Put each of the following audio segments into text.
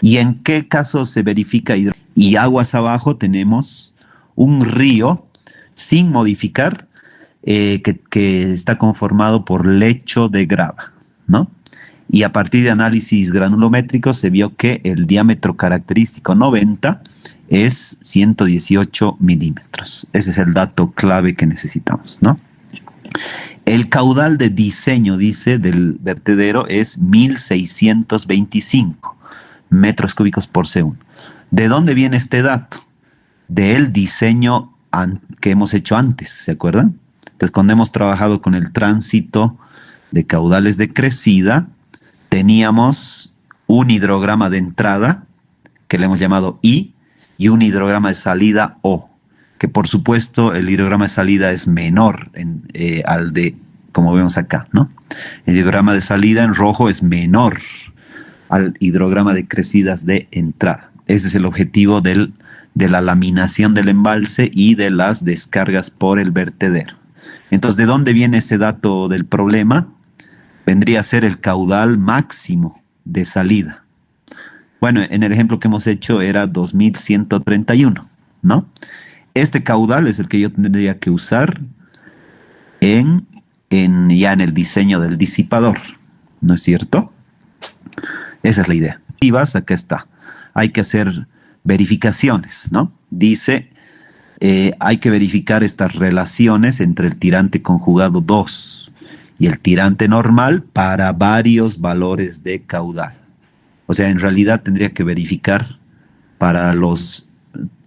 ¿Y en qué caso se verifica y aguas abajo tenemos un río sin modificar que está conformado por lecho de grava, ¿no? Y a partir de análisis granulométricos se vio que el diámetro característico 90 es 118 milímetros. Ese es el dato clave que necesitamos, ¿no? El caudal de diseño, dice, del vertedero es 1625 metros cúbicos por segundo. ¿De dónde viene este dato? Del diseño que hemos hecho antes, ¿se acuerdan? Entonces, cuando hemos trabajado con el tránsito de caudales de crecida, teníamos un hidrograma de entrada, que le hemos llamado I, y un hidrograma de salida O, que por supuesto el hidrograma de salida es menor al de, como vemos acá, ¿no? El hidrograma de salida en rojo es menor al hidrograma de crecidas de entrada. Ese es el objetivo de la laminación del embalse y de las descargas por el vertedero. Entonces, ¿de dónde viene ese dato del problema? Vendría a ser el caudal máximo de salida. Bueno, en el ejemplo que hemos hecho era 2131, ¿no? Este caudal es el que yo tendría que usar ya en el diseño del disipador, ¿no es cierto? Esa es la idea. Y vas, acá está. Hay que hacer verificaciones, ¿no? Dice, hay que verificar estas relaciones entre el tirante conjugado 2 y el tirante normal para varios valores de caudal. O sea, en realidad tendría que verificar para los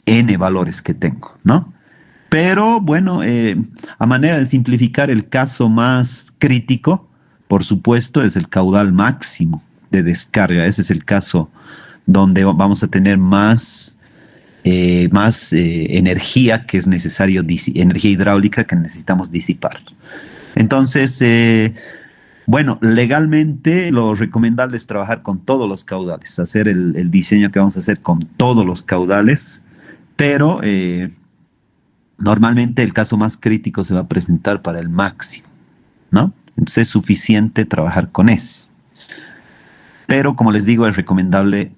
n valores que tengo, ¿no? Pero bueno, a manera de simplificar, el caso más crítico, por supuesto, es el caudal máximo de descarga. Ese es el caso donde vamos a tener más energía que es necesario, energía hidráulica que necesitamos disipar. Entonces, bueno, legalmente lo recomendable es trabajar con todos los caudales, hacer el diseño que vamos a hacer con todos los caudales, pero normalmente el caso más crítico se va a presentar para el máximo, ¿no? Entonces es suficiente trabajar con ese. Pero como les digo, es recomendable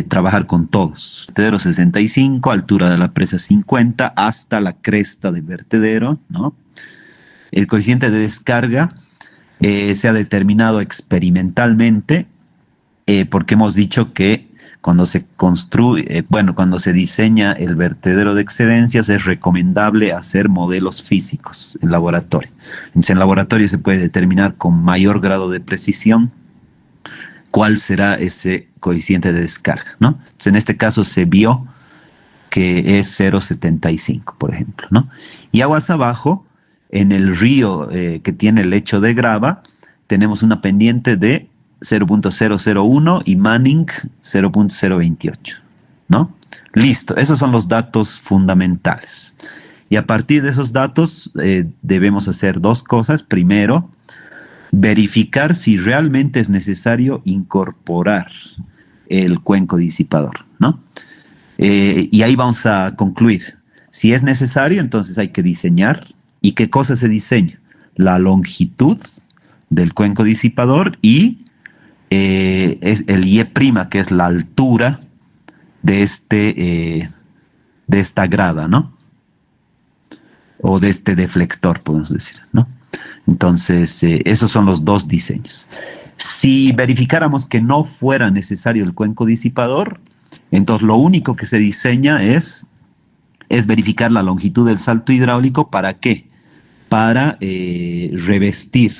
trabajar con todos. Vertedero 65, altura de la presa 50, hasta la cresta del vertedero, ¿no? El coeficiente de descarga se ha determinado experimentalmente porque hemos dicho que cuando se construye, cuando se diseña el vertedero de excedencias es recomendable hacer modelos físicos en laboratorio. Entonces en laboratorio se puede determinar con mayor grado de precisión cuál será ese coeficiente de descarga, ¿no? Entonces en este caso se vio que es 0,75, por ejemplo, ¿no? Y aguas abajo, en el río que tiene lecho de grava, tenemos una pendiente de 0.001 y Manning 0.028, ¿no? Listo, esos son los datos fundamentales. Y a partir de esos datos debemos hacer dos cosas. Primero, verificar si realmente es necesario incorporar el cuenco disipador, ¿no? Y ahí vamos a concluir. Si es necesario, entonces hay que diseñar. ¿Y qué cosa se diseña? La longitud del cuenco disipador y es el Y', que es la altura de esta grada, ¿no? O de este deflector, podemos decir, ¿no? Entonces, esos son los dos diseños. Si verificáramos que no fuera necesario el cuenco disipador, entonces lo único que se diseña es verificar la longitud del salto hidráulico. ¿Para qué? Para revestir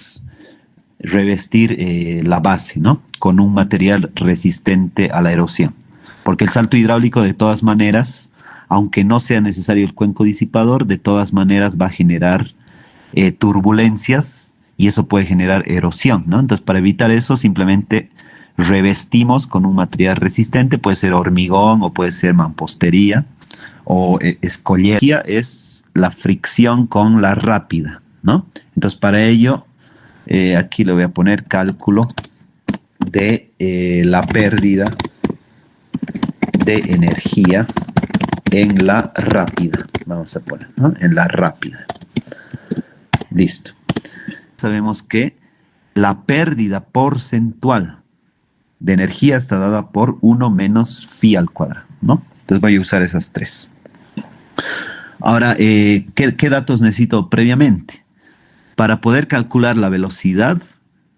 la base, ¿no? Con un material resistente a la erosión. Porque el salto hidráulico, de todas maneras, aunque no sea necesario el cuenco disipador, de todas maneras va a generar turbulencias y eso puede generar erosión, ¿no? Entonces, para evitar eso, simplemente revestimos con un material resistente, puede ser hormigón o puede ser mampostería o escollera. Es la fricción con la rápida, ¿no? Entonces, para ello, aquí le voy a poner cálculo de la pérdida de energía en la rápida. Vamos a poner, ¿no? En la rápida. Listo. Sabemos que la pérdida porcentual de energía está dada por 1 menos phi al cuadrado, ¿no? Entonces voy a usar esas tres. Ahora, ¿qué datos necesito previamente? Para poder calcular la velocidad,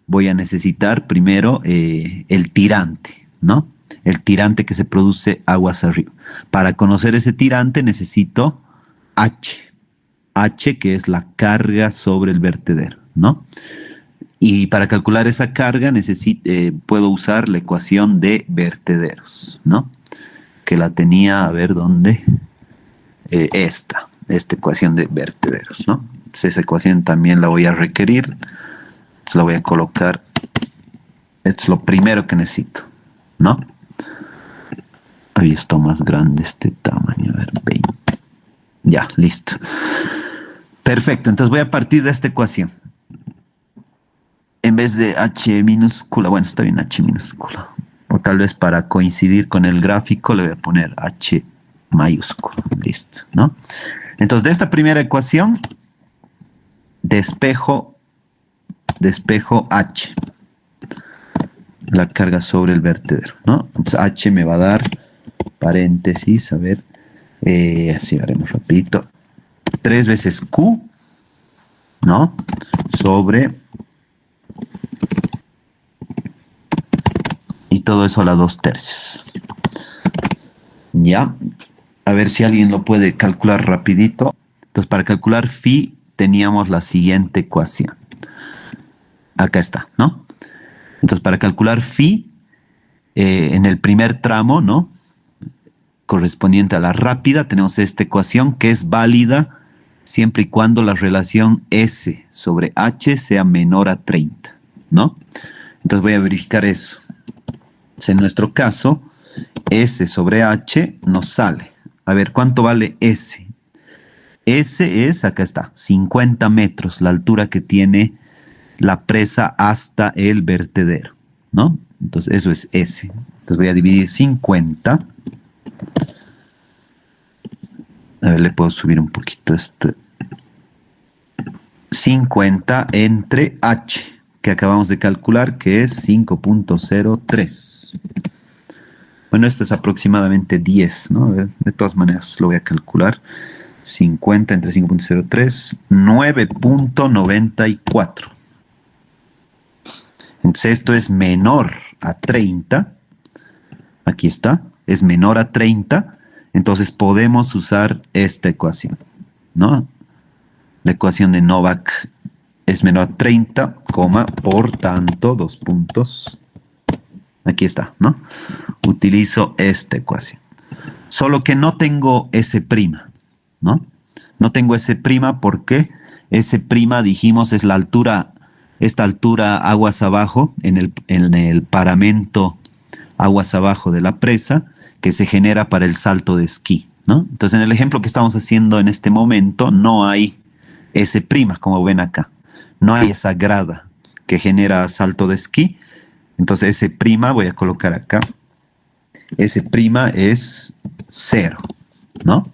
voy a necesitar primero el tirante, ¿no? El tirante que se produce aguas arriba. Para conocer ese tirante necesito H. H, que es la carga sobre el vertedero, ¿no? Y para calcular esa carga puedo usar la ecuación de vertederos, ¿no? Que la tenía, a ver dónde, esta ecuación de vertederos, ¿no? Entonces esa ecuación también la voy a requerir, entonces la voy a colocar, es lo primero que necesito, ¿no? Ahí está más grande este tamaño, a ver, 20. Ya, listo. Perfecto, entonces voy a partir de esta ecuación. En vez de H minúscula, bueno, está bien H minúscula. O tal vez para coincidir con el gráfico le voy a poner H mayúscula. Listo, ¿no? Entonces, de esta primera ecuación, despejo H. La carga sobre el vertedero, ¿no? Entonces, H me va a dar, paréntesis, a ver, así haremos rapidito. 3 veces Q, ¿no? Sobre... y todo eso a la 2/3. Ya, a ver si alguien lo puede calcular rapidito. Entonces, para calcular phi teníamos la siguiente ecuación. Acá está, ¿no? Entonces, para calcular phi, en el primer tramo, ¿no? Correspondiente a la rápida, tenemos esta ecuación que es válida siempre y cuando la relación S sobre H sea menor a 30, ¿no? Entonces voy a verificar eso. En nuestro caso, S sobre H nos sale. A ver, ¿cuánto vale S? S es, acá está, 50 metros, la altura que tiene la presa hasta el vertedero, ¿no? Entonces, eso es S. Entonces voy a dividir 50. A ver, le puedo subir un poquito esto. 50 entre H, que acabamos de calcular, que es 5.03. Bueno, esto es aproximadamente 10, ¿no? A ver, de todas maneras lo voy a calcular. 50 entre 5.03, 9.94. Entonces esto es menor a 30. Aquí está, es menor a 30. Entonces podemos usar esta ecuación, ¿no? La ecuación de Novak es menor a 30, por tanto, 2 puntos. Aquí está, ¿no? Utilizo esta ecuación. Solo que no tengo S', ¿no? No tengo S' porque S' dijimos es la altura, esta altura aguas abajo, en el paramento aguas abajo de la presa, que se genera para el salto de esquí, ¿no? Entonces en el ejemplo que estamos haciendo en este momento no hay S', como ven acá. No hay esa grada que genera salto de esquí. Entonces S' voy a colocar acá. S' es 0, ¿no?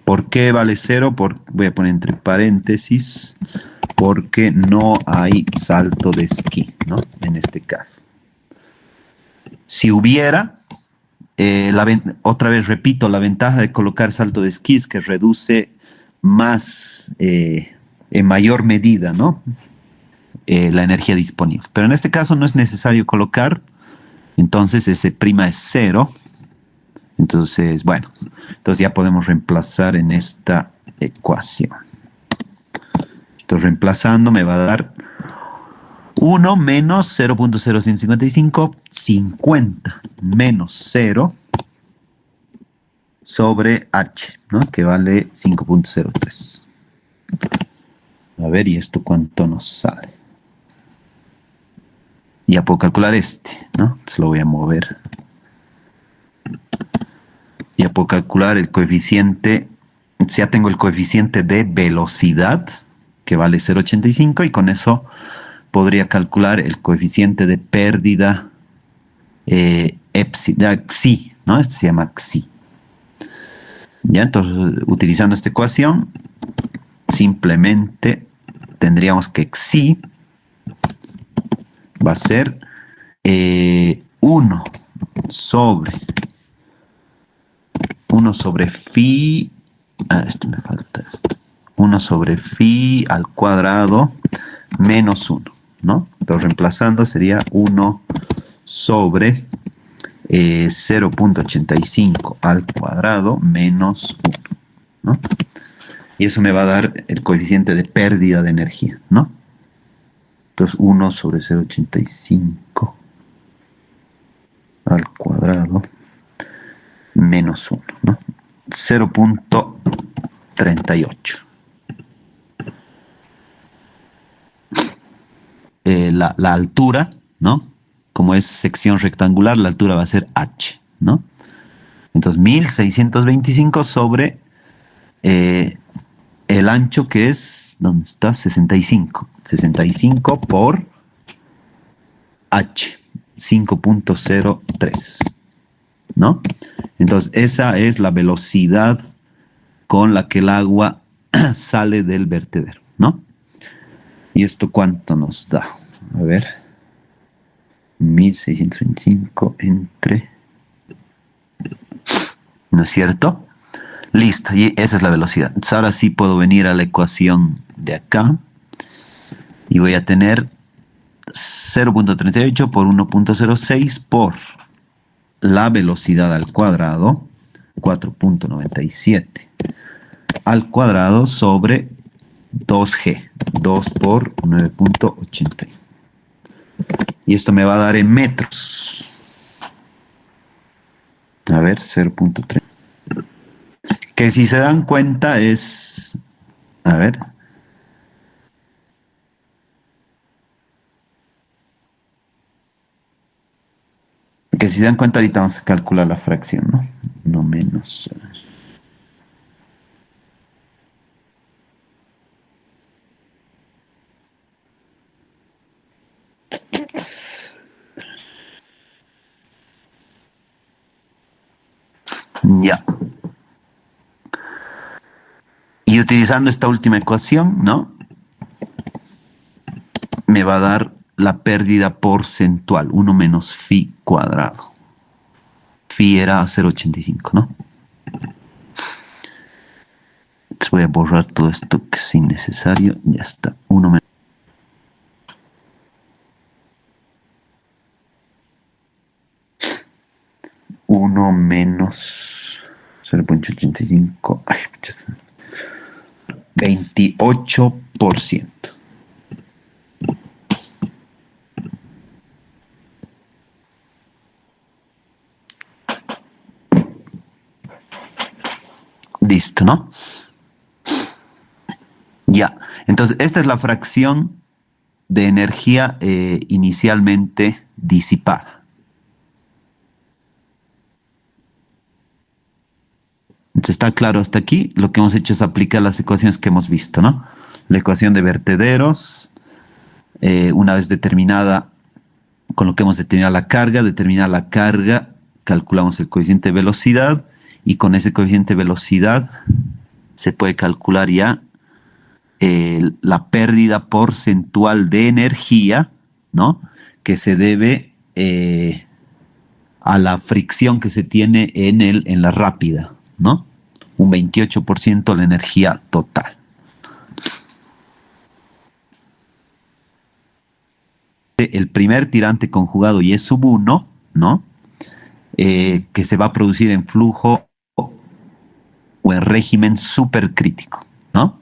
¿Por qué vale 0? Voy a poner entre paréntesis, porque no hay salto de esquí, ¿no? En este caso. Si hubiera, otra vez repito, la ventaja de colocar salto de esquí es que reduce más, en mayor medida, ¿no? La energía disponible. Pero en este caso no es necesario colocar, entonces S' es 0. Entonces, bueno, entonces ya podemos reemplazar en esta ecuación. Entonces, reemplazando me va a dar 1 menos 0.0155, 50 menos 0 sobre H, ¿no? Que vale 5.03. A ver, ¿y esto cuánto nos sale? Ya puedo calcular este, ¿no? Entonces lo voy a mover. Ya puedo calcular el coeficiente, ya tengo el coeficiente de velocidad, que vale 0.85, y con eso podría calcular el coeficiente de pérdida xi, ¿no? Este se llama xi. Ya, entonces, utilizando esta ecuación, simplemente tendríamos que xi va a ser 1 sobre 1 sobre phi, esto me falta esto. 1 sobre phi al cuadrado menos 1, ¿no? Entonces reemplazando sería 1 sobre 0.85 al cuadrado menos 1, ¿no? Y eso me va a dar el coeficiente de pérdida de energía, ¿no? Entonces 1 sobre 0.85 al cuadrado menos 1, ¿no? 0.38. La altura, ¿no? Como es sección rectangular, la altura va a ser h, ¿no? Entonces 1625 sobre el ancho que es, ¿dónde está? 65. 65 por h, 5.03, ¿no? Entonces esa es la velocidad con la que el agua sale del vertedero, ¿no? ¿Y esto cuánto nos da? A ver. 1625 entre... ¿No es cierto? Listo, y esa es la velocidad. Entonces ahora sí puedo venir a la ecuación de acá y voy a tener 0.38 por 1.06 por la velocidad al cuadrado, 4.97 al cuadrado sobre 2g, 2 por 9.80. Y esto me va a dar en metros. A ver, 0.3. Que si se dan cuenta es... A ver. Que si se dan cuenta ahorita vamos a calcular la fracción, ¿no? No menos... Ya. Y utilizando esta última ecuación, ¿no? Me va a dar la pérdida porcentual, 1 menos phi cuadrado. Phi era 0.85, ¿no? Entonces voy a borrar todo esto que es innecesario. Ya está. 1 menos. Uno menos 0.85. Ay, 28%. Listo, ¿no? Ya. Entonces, esta es la fracción de energía inicialmente disipada. Entonces, está claro hasta aquí. Lo que hemos hecho es aplicar las ecuaciones que hemos visto, ¿no? La ecuación de vertederos, una vez determinada, con lo que hemos determinado la carga, calculamos el coeficiente de velocidad y con ese coeficiente de velocidad se puede calcular ya la pérdida porcentual de energía, ¿no? Que se debe a la fricción que se tiene en la rápida, ¿no? Un 28% de la energía total. El primer tirante conjugado y es sub 1, ¿no? Que se va a producir en flujo o en régimen supercrítico, ¿no?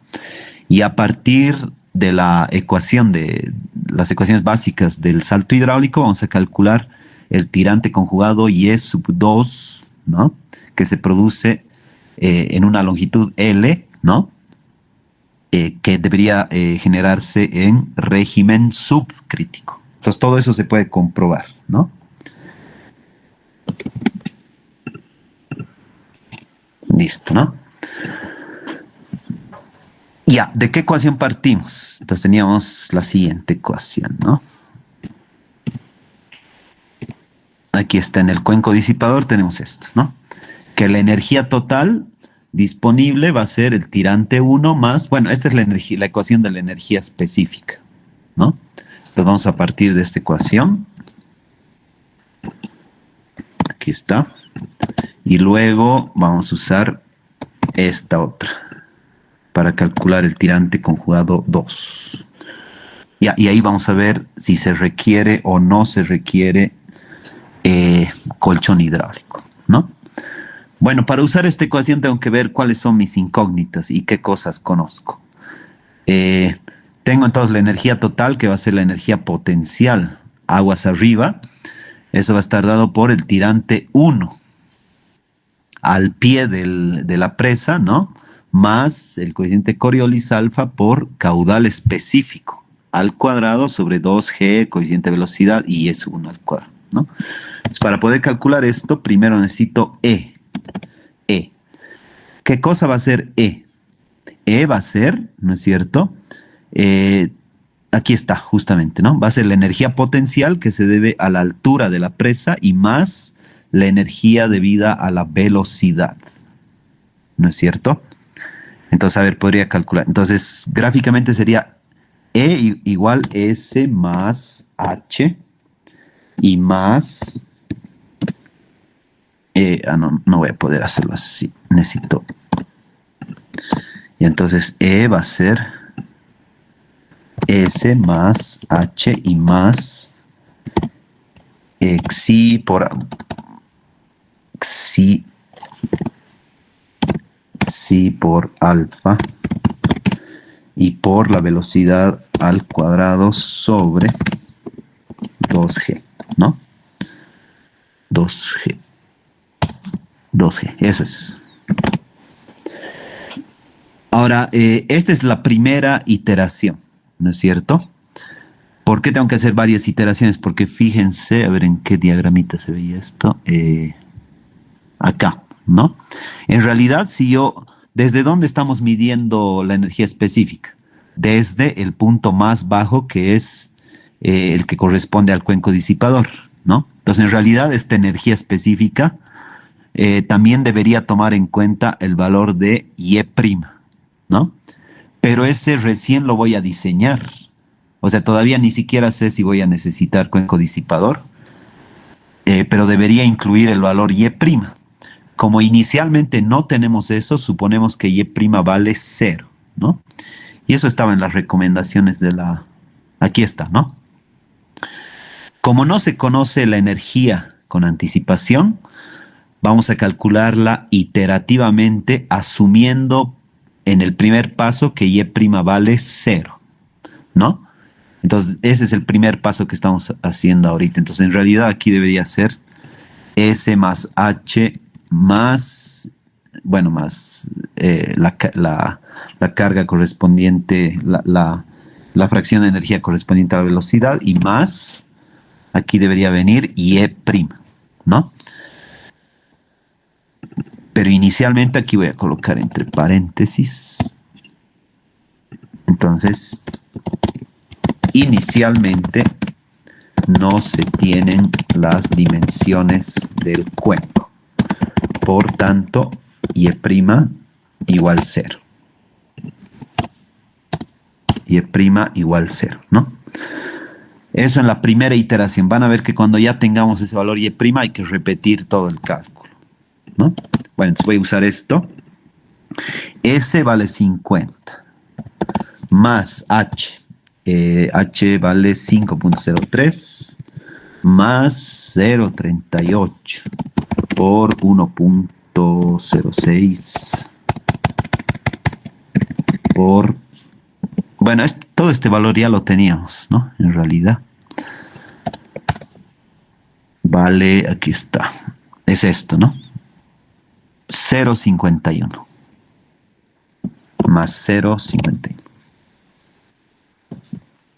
Y a partir de la ecuación de las ecuaciones básicas del salto hidráulico, vamos a calcular el tirante conjugado y es sub 2, ¿no? Que se produce en una longitud L, ¿no? Que debería generarse en régimen subcrítico. Entonces todo eso se puede comprobar, ¿no? Listo, ¿no? Ya, ¿de qué ecuación partimos? Entonces teníamos la siguiente ecuación, ¿no? Aquí está en el cuenco disipador, tenemos esto, ¿no? Que la energía total disponible va a ser el tirante 1 más, bueno, esta es la ecuación de la energía específica, ¿no? Entonces vamos a partir de esta ecuación. Aquí está. Y luego vamos a usar esta otra para calcular el tirante conjugado 2. Y ahí vamos a ver si se requiere o no se requiere colchón hidráulico, ¿no? Bueno, para usar esta ecuación tengo que ver cuáles son mis incógnitas y qué cosas conozco. Tengo entonces la energía total, que va a ser la energía potencial aguas arriba. Eso va a estar dado por el tirante 1 al pie de la presa, ¿no? Más el coeficiente Coriolis alfa por caudal específico al cuadrado sobre 2G, coeficiente de velocidad, y S1 al cuadrado, ¿no? Entonces, para poder calcular esto, primero necesito E. E. ¿Qué cosa va a ser E? E va a ser, ¿no es cierto? Aquí está, justamente, ¿no? Va a ser la energía potencial que se debe a la altura de la presa y más la energía debida a la velocidad, ¿no es cierto? Entonces, a ver, podría calcular. Entonces, gráficamente sería E igual S más H y más... no voy a poder hacerlo así. Necesito... Y entonces E va a ser S más H y más Xi por... Xi por alfa y por la velocidad al cuadrado sobre 2G, ¿no? 2G. 2G, eso es. Ahora, esta es la primera iteración, ¿no es cierto? ¿Por qué tengo que hacer varias iteraciones? Porque fíjense, a ver en qué diagramita se veía esto. Acá, ¿no? En realidad, si yo, ¿desde dónde estamos midiendo la energía específica? Desde el punto más bajo, que es el que corresponde al cuenco disipador, ¿no? Entonces, en realidad, esta energía específica también debería tomar en cuenta el valor de Y', ¿no? Pero ese recién lo voy a diseñar. O sea, todavía ni siquiera sé si voy a necesitar cuenco disipador, pero debería incluir el valor Y'. Como inicialmente no tenemos eso, suponemos que Y' vale 0, ¿no? Y eso estaba en las recomendaciones de la... Aquí está, ¿no? Como no se conoce la energía con anticipación, vamos a calcularla iterativamente asumiendo en el primer paso que Y' vale 0, ¿no? Entonces, ese es el primer paso que estamos haciendo ahorita. Entonces, en realidad aquí debería ser S más H más, bueno, más la carga correspondiente, la fracción de energía correspondiente a la velocidad y más, aquí debería venir Y', ¿no? Pero inicialmente aquí voy a colocar entre paréntesis. Entonces, inicialmente no se tienen las dimensiones del cuenco. Por tanto, Y' igual 0. Y' igual 0, ¿no? Eso en la primera iteración. Van a ver que cuando ya tengamos ese valor Y' hay que repetir todo el cálculo, ¿no? Bueno, entonces voy a usar esto. S vale 50 más H. H vale 5.03 más 0.38 por 1.06 por... Bueno, todo este valor ya lo teníamos, ¿no? En realidad. Vale, aquí está. Es esto, ¿no? 0.51 más 0.51.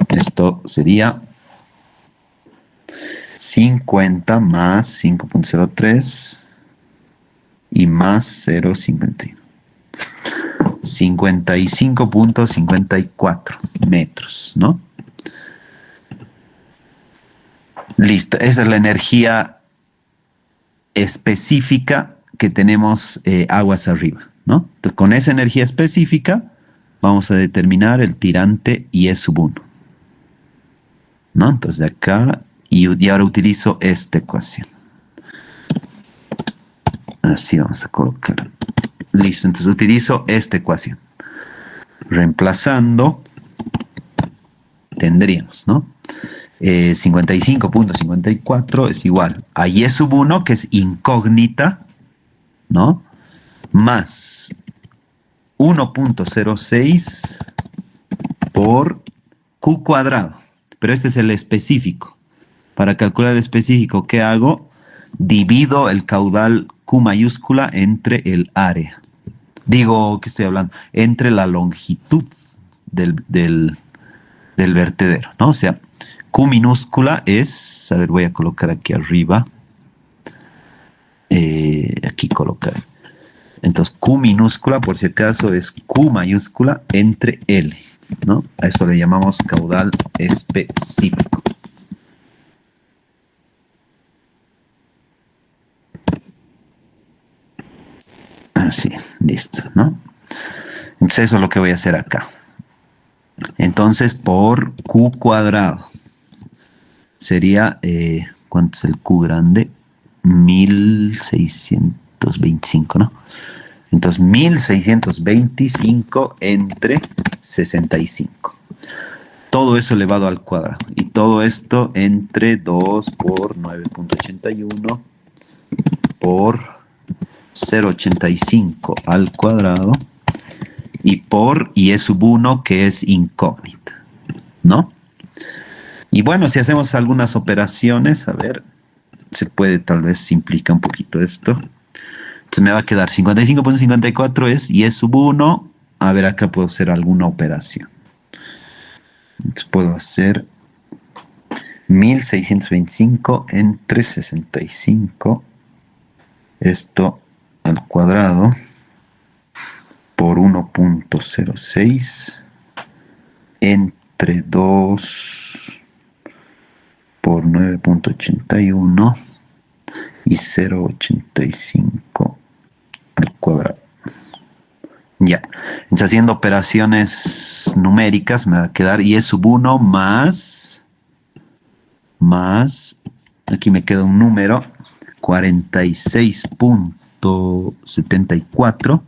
Esto sería 50 más 5.03 y más 0.51. 55.54 metros, ¿no? Listo, esa es la energía específica que tenemos aguas arriba, ¿no? Entonces, con esa energía específica vamos a determinar el tirante Y'1, ¿no? Entonces de acá, y ahora utilizo esta ecuación. Así vamos a colocar. Listo, entonces utilizo esta ecuación. Reemplazando, tendríamos, ¿no? 55.54 es igual a y sub 1, que es incógnita, ¿no? Más 1.06 por q cuadrado. Pero este es el específico. Para calcular el específico, ¿qué hago? Divido el caudal q mayúscula entre el área. Digo, ¿qué estoy hablando? Entre la longitud del vertedero, ¿no? O sea, Q minúscula es, a ver, voy a colocar aquí arriba, aquí colocar. Entonces, Q minúscula, por si acaso, es Q mayúscula entre L, ¿no? A eso le llamamos caudal específico. Así, listo, ¿no? Entonces, eso es lo que voy a hacer acá. Entonces, por Q cuadrado sería, ¿cuánto es el Q grande? 1625, ¿no? Entonces, 1625 entre 65. Todo eso elevado al cuadrado. Y todo esto entre 2 por 9.81 por 0.85 al cuadrado y por y sub 1, que es incógnita, ¿no? Y bueno, si hacemos algunas operaciones, a ver, se puede tal vez simplificar un poquito esto. Entonces me va a quedar 55.54 es y sub 1. A ver, acá puedo hacer alguna operación. Entonces puedo hacer 1625 entre 65. Esto al cuadrado por 1.06 entre 2 por 9.81 y 0.85 al cuadrado. Ya, entonces haciendo operaciones numéricas me va a quedar y sub 1 más, aquí me queda un número, 46.74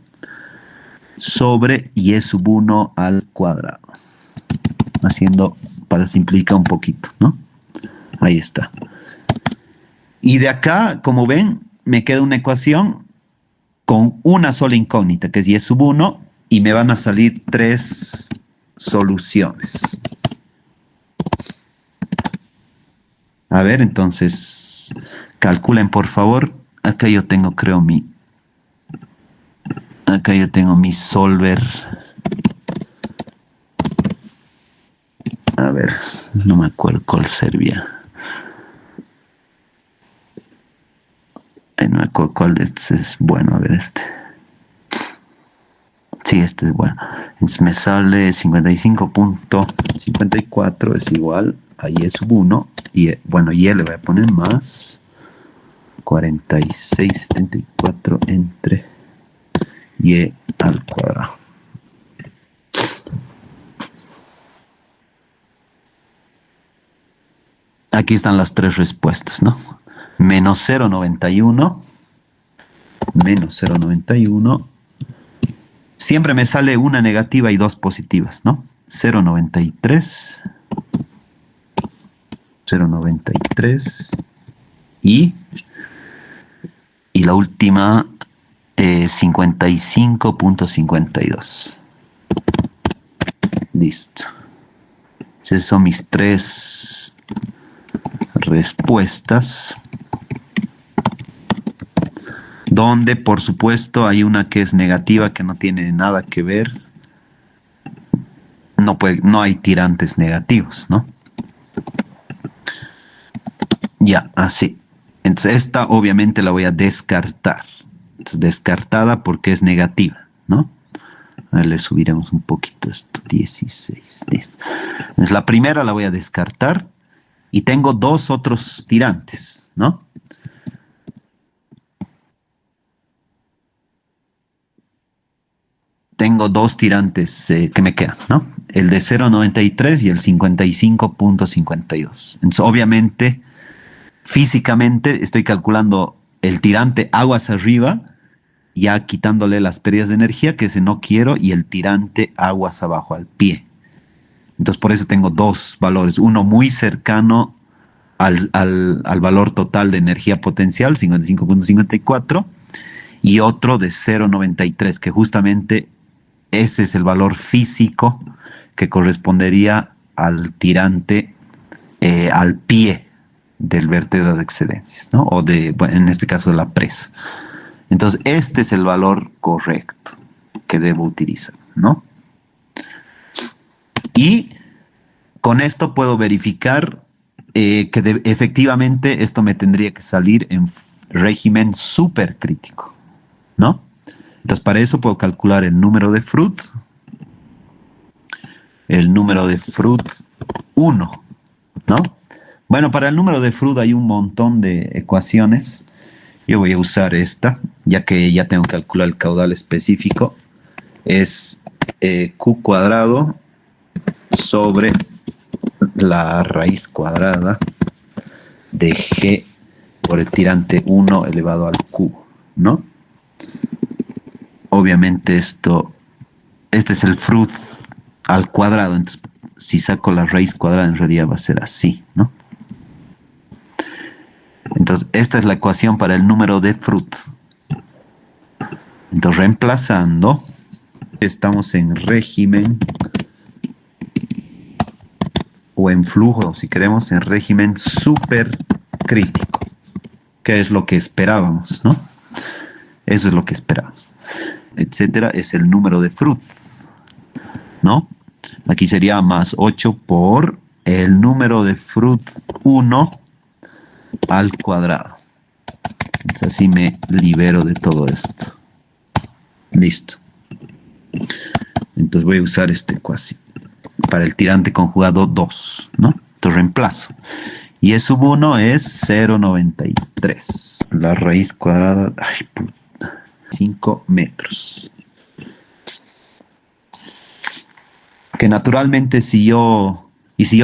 sobre y sub 1 al cuadrado. Haciendo para simplificar un poquito, ¿no? Ahí está. Y de acá, como ven, me queda una ecuación con una sola incógnita, que es y sub 1, y me van a salir 3 soluciones. A ver, entonces, calculen por favor. Acá yo tengo, creo, acá yo tengo mi solver. A ver, no me acuerdo cuál servía. No me acuerdo cuál de estos es bueno. A ver, este. Sí, este es bueno. Entonces me sale 55.54 es igual a y sub 1. Y bueno, y le voy a poner más 46.74 entre y al cuadrado. Aquí están las 3 respuestas, ¿no? Menos 0.91, menos 0.91. Siempre me sale una negativa y 2 positivas, ¿no? 0.93, 0.93 y la última 55.52. Listo. Esas son mis 3 respuestas, donde por supuesto hay una que es negativa, que no tiene nada que ver. No hay tirantes negativos, ¿no? Ya, así. Entonces esta obviamente la voy a descartar. Entonces, descartada porque es negativa, ¿no? A ver, le subiremos un poquito esto. 16. Listo. Entonces la primera la voy a descartar. Y tengo 2 otros tirantes, ¿no? Tengo 2 tirantes que me quedan, ¿no? El de 0.93 y el 55.52. Entonces, obviamente, físicamente estoy calculando el tirante aguas arriba ya quitándole las pérdidas de energía, que ese no quiero, y el tirante aguas abajo al pie. Entonces por eso tengo dos valores, uno muy cercano al valor total de energía potencial, 55.54, y otro de 0.93, que justamente ese es el valor físico que correspondería al tirante al pie del vertedero de excedencias, ¿no? O de, bueno, en este caso, de la presa. Entonces, este es el valor correcto que debo utilizar, ¿no? Y con esto puedo verificar efectivamente esto me tendría que salir en régimen supercrítico, ¿no? Entonces, para eso puedo calcular el número de Fruit 1, ¿no? Bueno, para el número de Fruit hay un montón de ecuaciones. Yo voy a usar esta, ya que ya tengo que calcular el caudal específico. Es Q cuadrado sobre la raíz cuadrada de G por el tirante 1 elevado al Q, ¿no? Obviamente este es el Fruit al cuadrado, entonces si saco la raíz cuadrada en realidad va a ser así, ¿no? Entonces esta es la ecuación para el número de Fruit. Entonces reemplazando, estamos en régimen o en flujo, si queremos, en régimen supercrítico, que es lo que esperábamos, ¿no? Eso es lo que esperamos. Etcétera, es el número de Fruit, ¿no? Aquí sería más 8 por el número de Fruit 1 al cuadrado. Entonces así me libero de todo esto. Listo. Entonces voy a usar esta ecuación para el tirante conjugado 2, ¿no? Entonces reemplazo. Y E sub 1 es 0.93. La raíz cuadrada, ay, puta, 5 metros. Que naturalmente si yo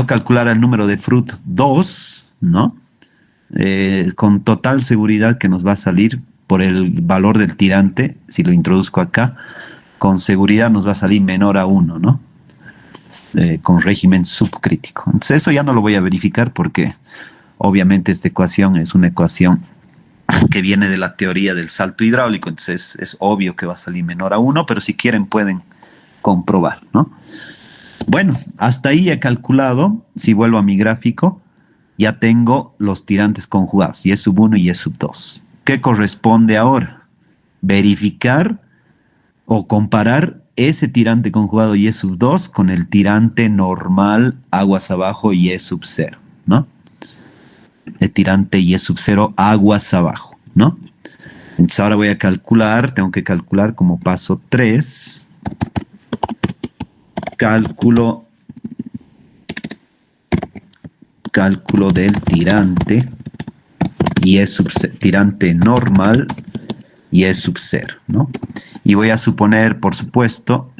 calculara el número de Fruit 2, ¿no? Con total seguridad que nos va a salir por el valor del tirante, si lo introduzco acá, con seguridad nos va a salir menor a 1, ¿no? Con régimen subcrítico. Entonces eso ya no lo voy a verificar porque obviamente esta ecuación es una ecuación que viene de la teoría del salto hidráulico, entonces es obvio que va a salir menor a 1, pero si quieren pueden comprobar, ¿no? Bueno, hasta ahí he calculado, si vuelvo a mi gráfico, ya tengo los tirantes conjugados, Y sub 1 y Y sub 2. ¿Qué corresponde ahora? Verificar o comparar ese tirante conjugado Y sub 2 con el tirante normal aguas abajo Y sub 0, ¿no? El tirante Y sub 0 aguas abajo, ¿no? Entonces ahora voy a calcular, tengo que calcular como paso 3, cálculo del tirante tirante normal Y sub 0, ¿no? Y voy a suponer, por supuesto,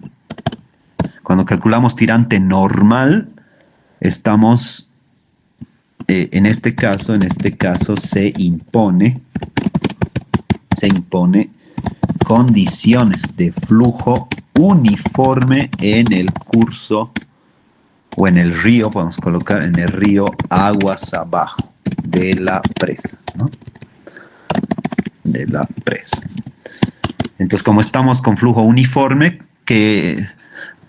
cuando calculamos tirante normal, estamos, en este caso se impone condiciones de flujo uniforme en el curso o en el río, podemos colocar en el río aguas abajo de la presa, ¿no? De la presa. Entonces, como estamos con flujo uniforme,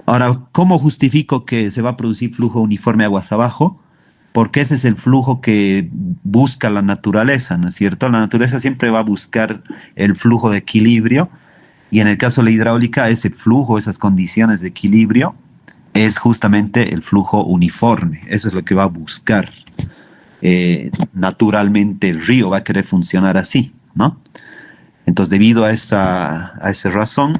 ahora, ¿cómo justifico que se va a producir flujo uniforme aguas abajo? Porque ese es el flujo que busca la naturaleza, ¿no es cierto? La naturaleza siempre va a buscar el flujo de equilibrio, y en el caso de la hidráulica, ese flujo, esas condiciones de equilibrio, es justamente el flujo uniforme. Eso es lo que va a buscar. Naturalmente el río va a querer funcionar así, ¿no? Entonces, debido a esa razón,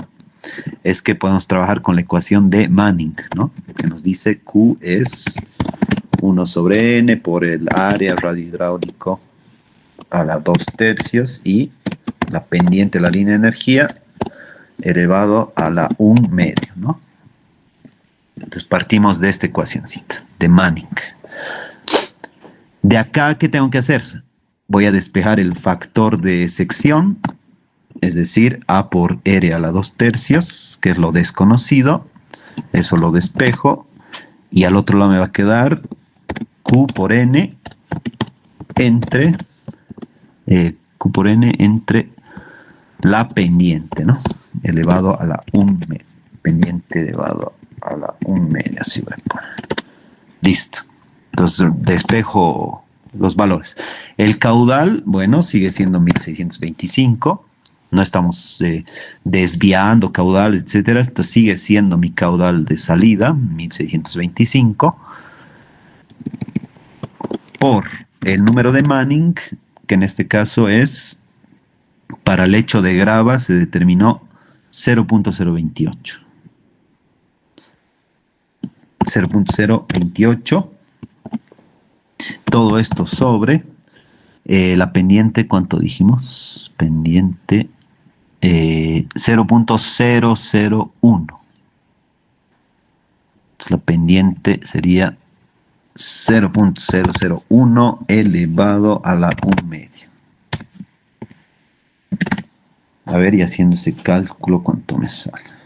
es que podemos trabajar con la ecuación de Manning, ¿no? Que nos dice Q es 1 sobre N por el área radiohidráulico a la 2/3 y la pendiente de la línea de energía elevado a la 1/2, ¿no? Entonces partimos de esta ecuacióncita, de Manning. De acá, ¿qué tengo que hacer? Voy a despejar el factor de sección es decir, A por R a la 2/3, que es lo desconocido, eso lo despejo, y al otro lado me va a quedar Q por N entre, Q por N entre la pendiente, ¿no? Elevado a la 1 media. Pendiente elevado a la 1 media, así voy a poner. Listo. Entonces despejo los valores. El caudal, bueno, sigue siendo 1625. No estamos desviando caudales, etcétera. Esto sigue siendo mi caudal de salida, 1625, por el número de Manning, que en este caso es, para el lecho de grava se determinó 0.028. 0.028. Todo esto sobre la pendiente, ¿cuánto dijimos? Pendiente 0.001. La pendiente sería 0.001 elevado a la 1 media. A ver, y haciendo ese cálculo, ¿cuánto me sale?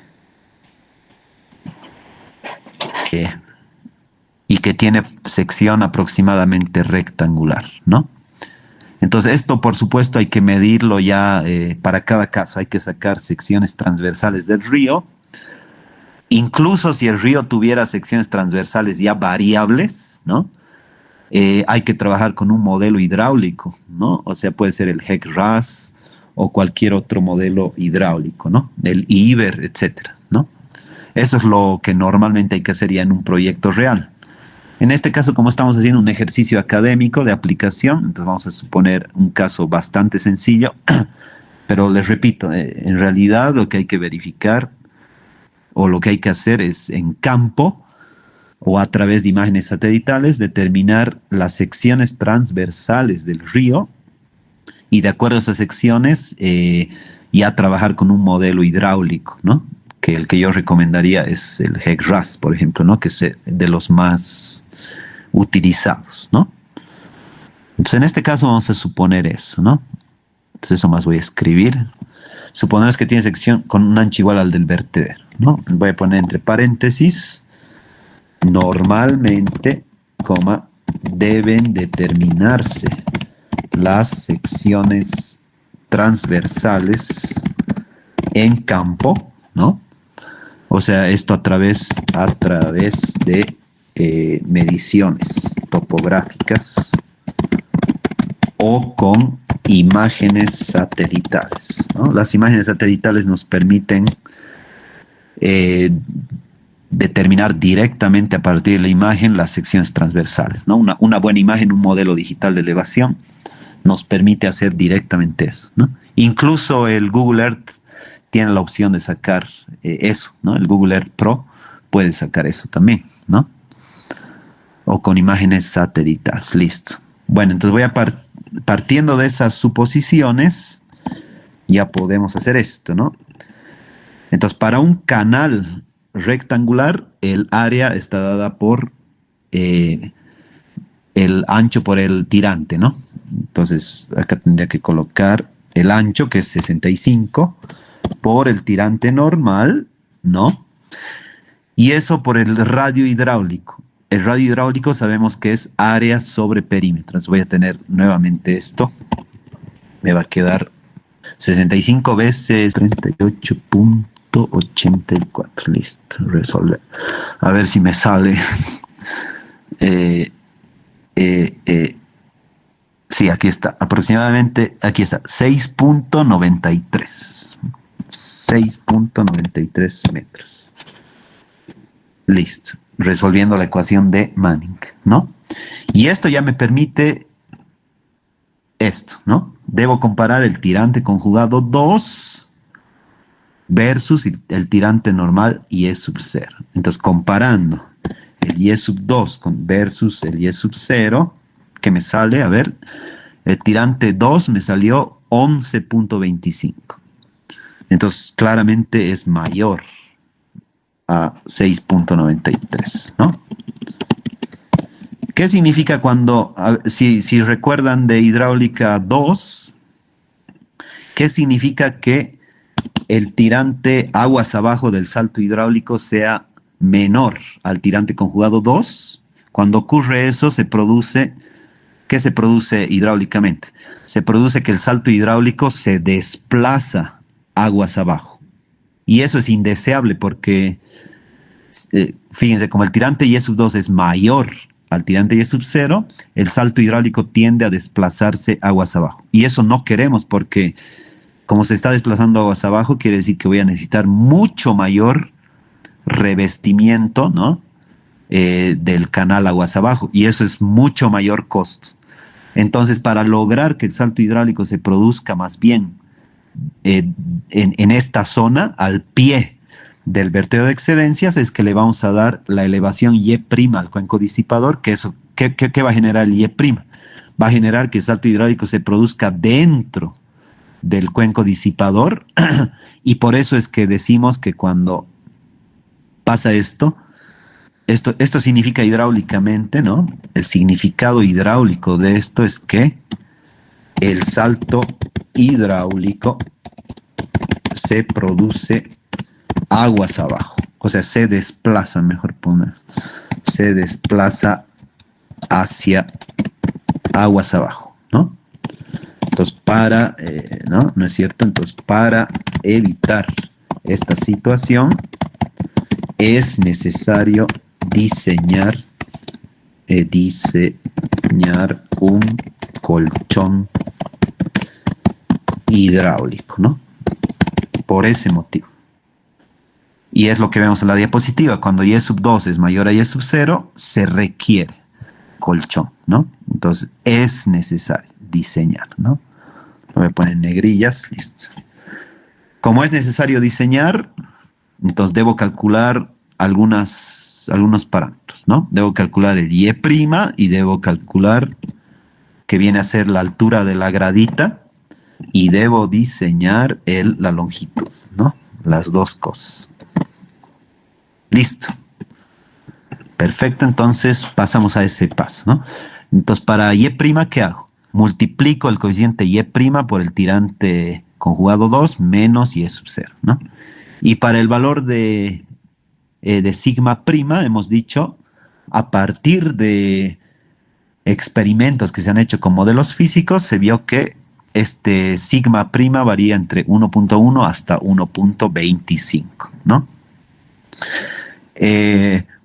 Y que tiene sección aproximadamente rectangular, ¿no? Entonces, esto, por supuesto, hay que medirlo ya para cada caso. Hay que sacar secciones transversales del río. Incluso si el río tuviera secciones transversales ya variables, ¿no? Hay que trabajar con un modelo hidráulico, ¿no? O sea, puede ser el HEC-RAS o cualquier otro modelo hidráulico, ¿no? El IBER, etcétera, ¿no? Eso es lo que normalmente hay que hacer ya en un proyecto real. En este caso, como estamos haciendo un ejercicio académico de aplicación, entonces vamos a suponer un caso bastante sencillo, pero les repito, en realidad lo que hay que verificar o lo que hay que hacer es en campo o a través de imágenes satelitales determinar las secciones transversales del río y de acuerdo a esas secciones ya trabajar con un modelo hidráulico, ¿no? Que el que yo recomendaría es el HEC-RAS, por ejemplo, ¿no? Que es de los más utilizados, ¿no? Entonces, en este caso vamos a suponer eso, ¿no? Entonces, eso más voy a escribir. Suponer que tiene sección con un ancho igual al del vertedero, ¿no? Voy a poner entre paréntesis, normalmente, coma, deben determinarse las secciones transversales en campo, ¿no? O sea, esto a través de mediciones topográficas o con imágenes satelitales, ¿no? Las imágenes satelitales nos permiten determinar directamente a partir de la imagen las secciones transversales, ¿no? Una buena imagen, un modelo digital de elevación, nos permite hacer directamente eso, ¿no? Incluso el Google Earth tiene la opción de sacar eso, ¿no? El Google Earth Pro puede sacar eso también, ¿no? O con imágenes satelitales, listo. Bueno, entonces voy a partiendo de esas suposiciones, ya podemos hacer esto, ¿no? Entonces, para un canal rectangular, el área está dada por el ancho por el tirante, ¿no? Entonces, acá tendría que colocar el ancho, que es 65, por el tirante normal, ¿no? Y eso por el radio hidráulico. El radio hidráulico sabemos que es área sobre perímetro. Entonces voy a tener nuevamente esto. Me va a quedar 65 veces 38.84. Listo, resolver. A ver si me sale. Sí, aquí está. Aproximadamente, aquí está. 6.93. 6.93 metros. Listo. Resolviendo la ecuación de Manning, ¿no? Y esto ya me permite esto, ¿no? Debo comparar el tirante conjugado 2 versus el tirante normal Y sub 0. Entonces, comparando el Y sub 2 versus el Y sub 0, que me sale, a ver, el tirante 2 me salió 11.25. Entonces, claramente es mayor a 6.93, ¿no? ¿Qué significa cuando, si recuerdan de hidráulica 2, ¿Qué significa que el tirante aguas abajo del salto hidráulico sea menor al tirante conjugado 2? Cuando ocurre eso, ¿qué se produce hidráulicamente? Se produce que el salto hidráulico se desplaza aguas abajo. Y eso es indeseable porque, fíjense, como el tirante Y sub 2 es mayor al tirante Y sub 0, el salto hidráulico tiende a desplazarse aguas abajo. Y eso no queremos porque como se está desplazando aguas abajo, quiere decir que voy a necesitar mucho mayor revestimiento, ¿no? Del canal aguas abajo. Y eso es mucho mayor costo. Entonces, para lograr que el salto hidráulico se produzca más bien en esta zona, al pie del vertedero de excedencias, es que le vamos a dar la elevación Y' al cuenco disipador, que eso, ¿qué va a generar el Y'? Va a generar que el salto hidráulico se produzca dentro del cuenco disipador y por eso es que decimos que cuando pasa esto significa hidráulicamente, ¿no? El significado hidráulico de esto es que el salto hidráulico se produce aguas abajo, o sea, se desplaza, mejor poner, se desplaza hacia aguas abajo, ¿no? Entonces, ¿no es cierto? Entonces, para evitar esta situación, es necesario diseñar un colchón hidráulico, ¿no? Por ese motivo. Y es lo que vemos en la diapositiva. Cuando Y sub 2 es mayor a Y sub 0, se requiere colchón, ¿no? Entonces, es necesario diseñar, ¿no? Lo voy a poner en negrillas, listo. Como es necesario diseñar, entonces debo calcular algunos parámetros, ¿no? Debo calcular el Y' y debo calcular que viene a ser la altura de la gradita y debo diseñar la longitud, ¿no? Las dos cosas. Listo. Perfecto, entonces pasamos a ese paso, ¿no? Entonces, para Y', ¿qué hago? Multiplico el coeficiente Y' por el tirante conjugado 2 menos Y sub 0, ¿no? Y para el valor de sigma prima, hemos dicho, a partir de experimentos que se han hecho con modelos físicos, se vio que este sigma prima varía entre 1.1 hasta 1.25, ¿no?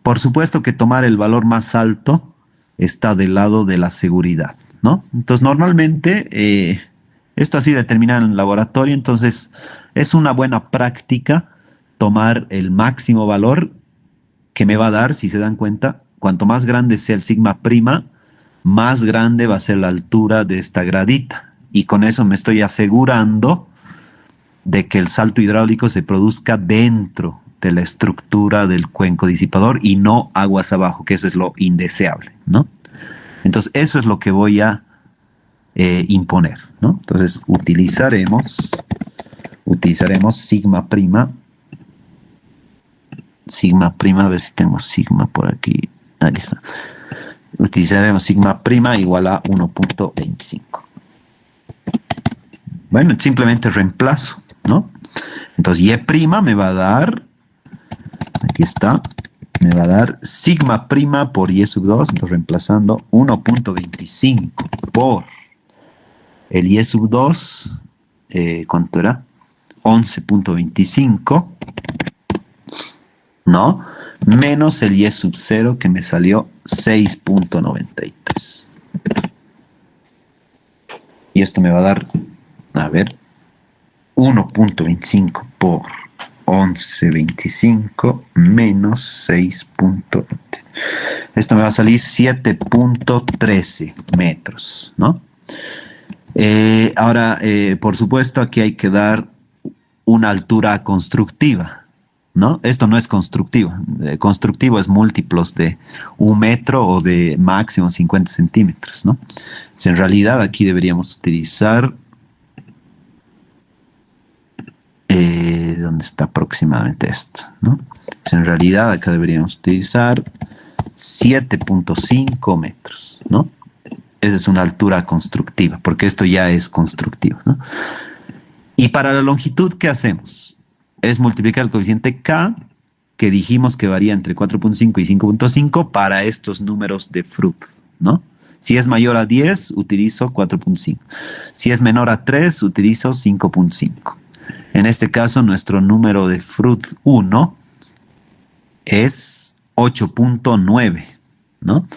Por supuesto que tomar el valor más alto está del lado de la seguridad, ¿no? Entonces, normalmente, esto ha sido determinado en el laboratorio, entonces es una buena práctica tomar el máximo valor que me va a dar, si se dan cuenta, cuanto más grande sea el sigma prima, más grande va a ser la altura de esta gradita. Y con eso me estoy asegurando de que el salto hidráulico se produzca dentro de la estructura del cuenco disipador y no aguas abajo, que eso es lo indeseable, ¿no? Entonces, eso es lo que voy a imponer, ¿no? Entonces, utilizaremos sigma prima, a ver si tengo sigma por aquí, ahí está. Utilizaremos sigma prima igual a 1.25. Bueno, simplemente reemplazo, ¿no? Entonces, Y' me va a dar, aquí está, me va a dar sigma prima por Y sub 2, entonces reemplazando 1.25 por el Y sub 2, ¿cuánto era? 11.25, ¿no? Menos el Y sub 0 que me salió 6.93. Y esto me va a dar, a ver, 1.25 por 11.25 menos 6.20. Esto me va a salir 7.13 metros, ¿no? Ahora, por supuesto, aquí hay que dar una altura constructiva, ¿no? Esto no es constructivo. Constructivo es múltiplos de 1 metro o de máximo 50 centímetros, ¿no? Entonces, en realidad, aquí deberíamos utilizar... ¿dónde está aproximadamente esto? ¿No? Pues en realidad acá deberíamos utilizar 7.5 metros, ¿no? Esa es una altura constructiva, porque esto ya es constructivo, ¿no? Y para la longitud, ¿qué hacemos? Es multiplicar el coeficiente K, que dijimos que varía entre 4.5 y 5.5 para estos números de Fruit, ¿no? Si es mayor a 10, utilizo 4.5. Si es menor a 3, utilizo 5.5. En este caso, nuestro número de Fruit 1 es 8.9, ¿no?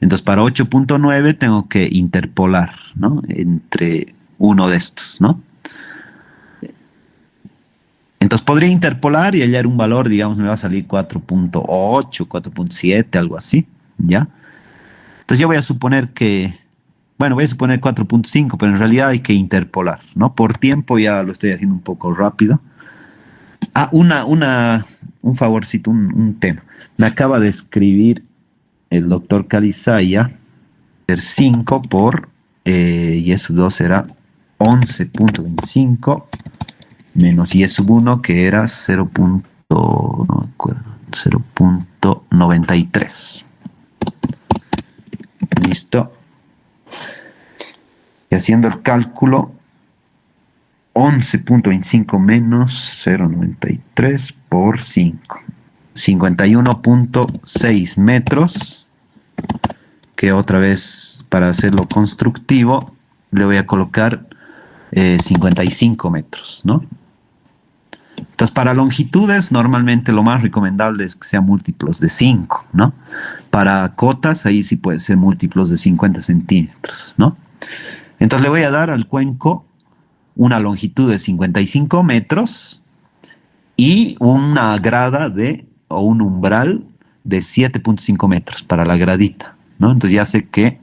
Entonces, para 8.9 tengo que interpolar, ¿no? Entre uno de estos, ¿no? Entonces podría interpolar y hallar un valor, digamos, me va a salir 4.8, 4.7, algo así, ¿ya? Entonces yo voy a suponer que, bueno, voy a suponer 4.5, pero en realidad hay que interpolar, ¿no? Por tiempo ya lo estoy haciendo un poco rápido. Ah, un favorcito, un tema. Me acaba de escribir el doctor Calizaya, 5 por, y eso 2 será 11.25 menos y sub 1 que era 0. No me acuerdo, 0.93. Listo. Y haciendo el cálculo, 11.25 menos 0.93 por 5. 51.6 metros, que otra vez para hacerlo constructivo le voy a colocar 55 metros, ¿no? Entonces, para longitudes, normalmente lo más recomendable es que sean múltiplos de 5, ¿no? Para cotas, ahí sí puede ser múltiplos de 50 centímetros, ¿no? Entonces, le voy a dar al cuenco una longitud de 55 metros y una grada o un umbral de 7.5 metros para la gradita, ¿no? Entonces, ya sé que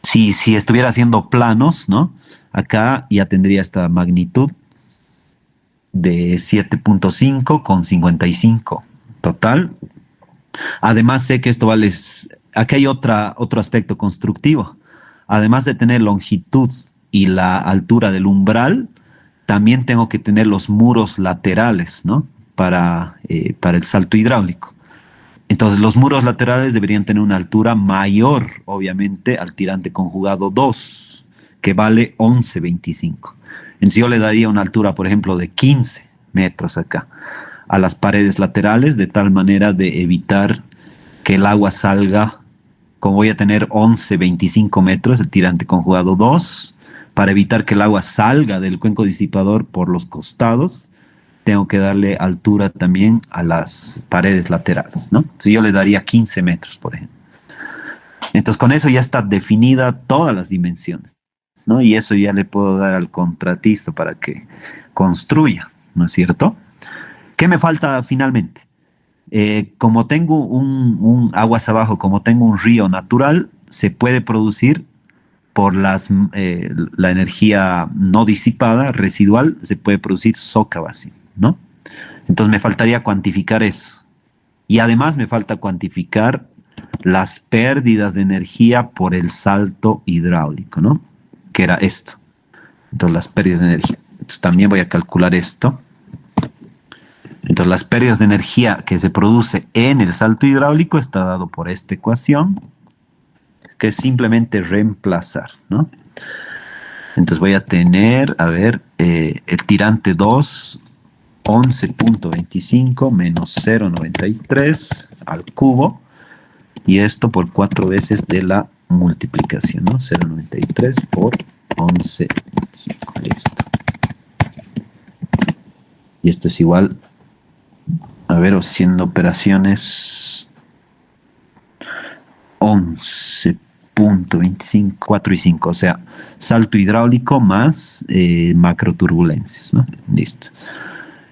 si estuviera haciendo planos, ¿no? Acá ya tendría esta magnitud de 7.5 con 55 total. Además sé que esto vale, aquí hay otro aspecto constructivo. Además de tener longitud y la altura del umbral, también tengo que tener los muros laterales, ¿no? Para el salto hidráulico. Entonces los muros laterales deberían tener una altura mayor, obviamente, al tirante conjugado 2, que vale 11.25. Entonces yo le daría una altura, por ejemplo, de 15 metros acá a las paredes laterales, de tal manera de evitar que el agua salga, como voy a tener 11.25 metros, el tirante conjugado 2, para evitar que el agua salga del cuenco disipador por los costados, tengo que darle altura también a las paredes laterales, ¿no? Entonces yo le daría 15 metros, por ejemplo. Entonces con eso ya está definida todas las dimensiones, ¿no? Y eso ya le puedo dar al contratista para que construya, ¿no es cierto? ¿Qué me falta finalmente? Como tengo un aguas abajo, como tengo un río natural, se puede producir por la energía no disipada, residual, se puede producir socavación, ¿no? Entonces me faltaría cuantificar eso. Y además me falta cuantificar las pérdidas de energía por el salto hidráulico, ¿no? Que era esto. Entonces las pérdidas de energía. Entonces también voy a calcular esto. Entonces las pérdidas de energía que se produce en el salto hidráulico está dado por esta ecuación, que es simplemente reemplazar, ¿no? Entonces voy a tener, a ver, el tirante 2, 11.25 menos 0.93 al cubo, y esto por 4 veces de la multiplicación, ¿no? 0.93 por 11.25, listo. Y esto es igual, a ver, haciendo operaciones, 11.25, 4 y 5, o sea, salto hidráulico más macroturbulencias, ¿no? Listo.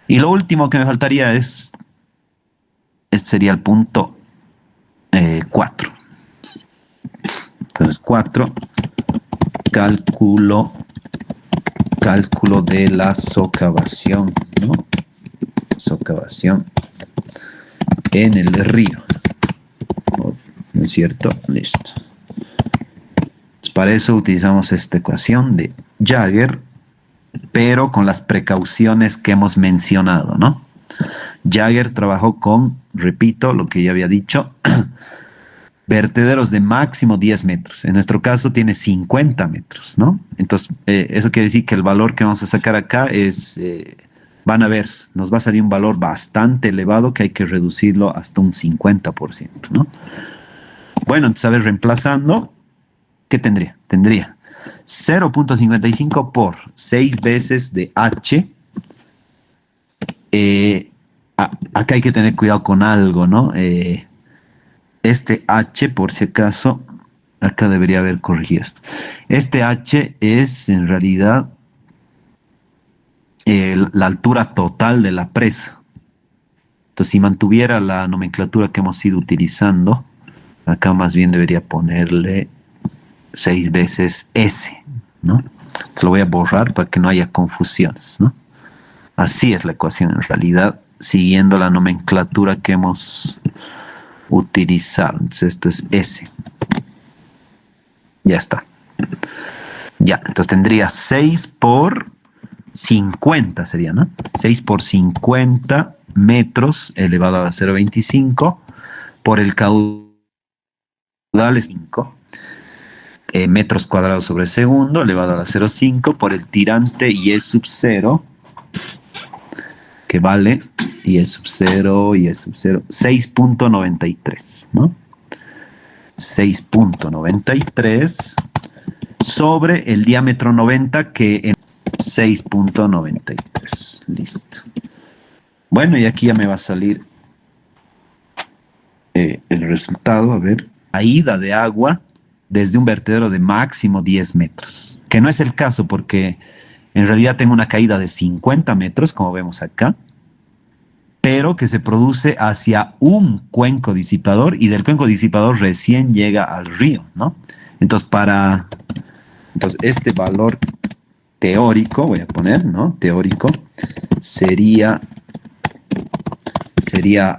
Y lo último que me faltaría este sería el punto 4. Entonces 4, cálculo de la socavación, ¿no? Socavación en el río, ¿no es cierto? Listo. Para eso utilizamos esta ecuación de Jagger, pero con las precauciones que hemos mencionado, ¿no? Jagger trabajó con, repito, lo que ya había dicho, vertederos de máximo 10 metros. En nuestro caso tiene 50 metros, ¿no? Entonces, eso quiere decir que el valor que vamos a sacar acá es, van a ver, nos va a salir un valor bastante elevado que hay que reducirlo hasta un 50%, ¿no? Bueno, entonces, a ver, reemplazando, ¿qué tendría? Tendría 0.55 por 6 veces de H. Acá hay que tener cuidado con algo, ¿no? Este H, por si acaso, acá debería haber corregido esto. Este H es en realidad la altura total de la presa. Entonces, si mantuviera la nomenclatura que hemos ido utilizando, acá más bien debería ponerle 6 veces S, ¿no? Te lo voy a borrar para que no haya confusiones, ¿no? Así es la ecuación en realidad, siguiendo la nomenclatura que hemos utilizado. Entonces esto es S. Ya está. Ya, entonces tendría 6 por 50 sería, ¿no? 6 por 50 metros elevado a la 0.25 por el caudal es 5. Metros cuadrados sobre segundo elevado a la 0.5 por el tirante y es sub 0 que vale y es sub 0 y es sub 0 6.93, ¿no? 6.93 sobre el diámetro 90 que en 6.93. Listo. Bueno, y aquí ya me va a salir el resultado. A ver, caída de agua desde un vertedero de máximo 10 metros, que no es el caso porque en realidad tengo una caída de 50 metros, como vemos acá, pero que se produce hacia un cuenco disipador y del cuenco disipador recién llega al río, ¿no? Entonces, entonces este valor teórico, voy a poner, ¿no? Teórico, sería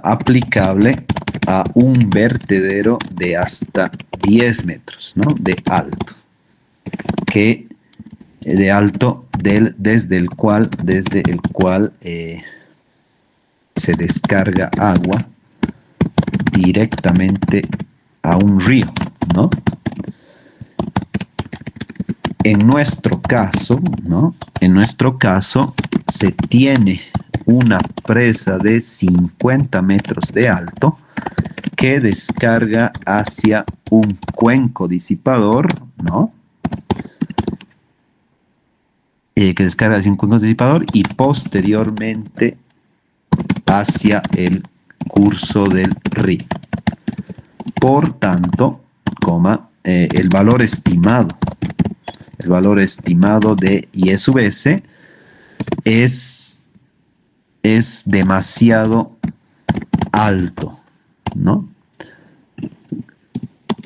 aplicable a un vertedero de hasta 10 metros, ¿no? De alto, desde el cual se descarga agua directamente a un río, ¿no? En nuestro caso, ¿no? En nuestro caso se tiene una presa de 50 metros de alto que descarga hacia un cuenco disipador, ¿no? Que descarga hacia un cuenco disipador y posteriormente hacia el curso del río. Por tanto, el valor estimado de Y sub S es demasiado alto, ¿no?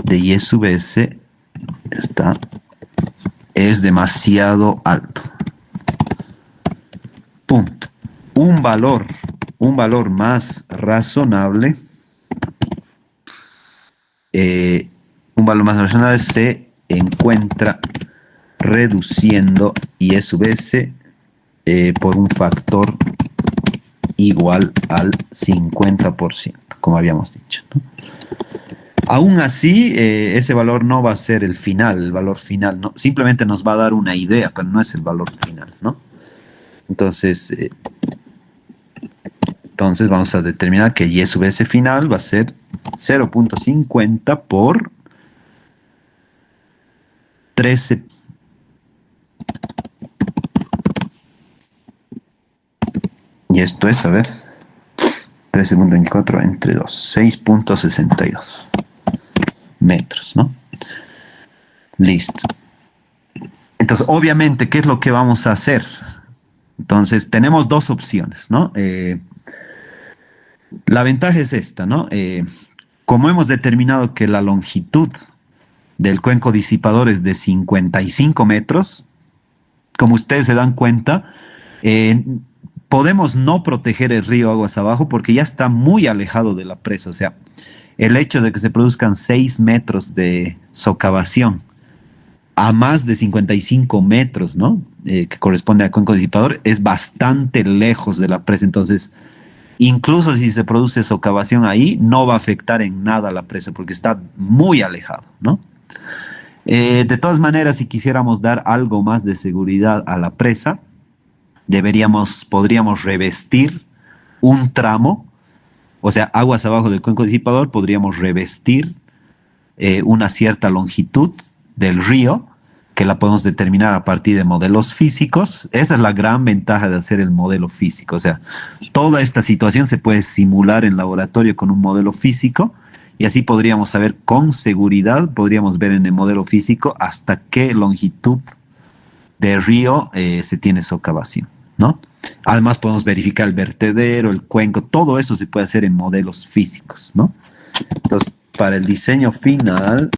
De Y sub S es demasiado alto. Punto. Un valor más razonable, se encuentra reduciendo Y sub S por un factor igual al 50%, como habíamos dicho, ¿no? Aún así, ese valor no va a ser el valor final, ¿no? Simplemente nos va a dar una idea, pero no es el valor final, ¿no? Entonces vamos a determinar que Y sub S final va a ser 0.50 por 13. Y esto es, a ver, 13.24 entre 2, 6.62 metros, ¿no? Listo. Entonces, obviamente, ¿qué es lo que vamos a hacer? Entonces, tenemos dos opciones, ¿no? La ventaja es esta, ¿no? Como hemos determinado que la longitud del cuenco disipador es de 55 metros, como ustedes se dan cuenta, podemos no proteger el río aguas abajo porque ya está muy alejado de la presa. O sea, el hecho de que se produzcan 6 metros de socavación a más de 55 metros, ¿no? Que corresponde al cuenco disipador, es bastante lejos de la presa. Entonces, Incluso si se produce socavación ahí, no va a afectar en nada a la presa porque está muy alejado, ¿no? De todas maneras, si quisiéramos dar algo más de seguridad a la presa, podríamos revestir un tramo, o sea, aguas abajo del cuenco disipador, podríamos revestir una cierta longitud del río, que la podemos determinar a partir de modelos físicos. Esa es la gran ventaja de hacer el modelo físico. O sea, toda esta situación se puede simular en laboratorio con un modelo físico y así podríamos saber con seguridad, podríamos ver en el modelo físico hasta qué longitud de río se tiene socavación, ¿no? Además podemos verificar el vertedero, el cuenco, todo eso se puede hacer en modelos físicos, ¿no? Entonces, para el diseño final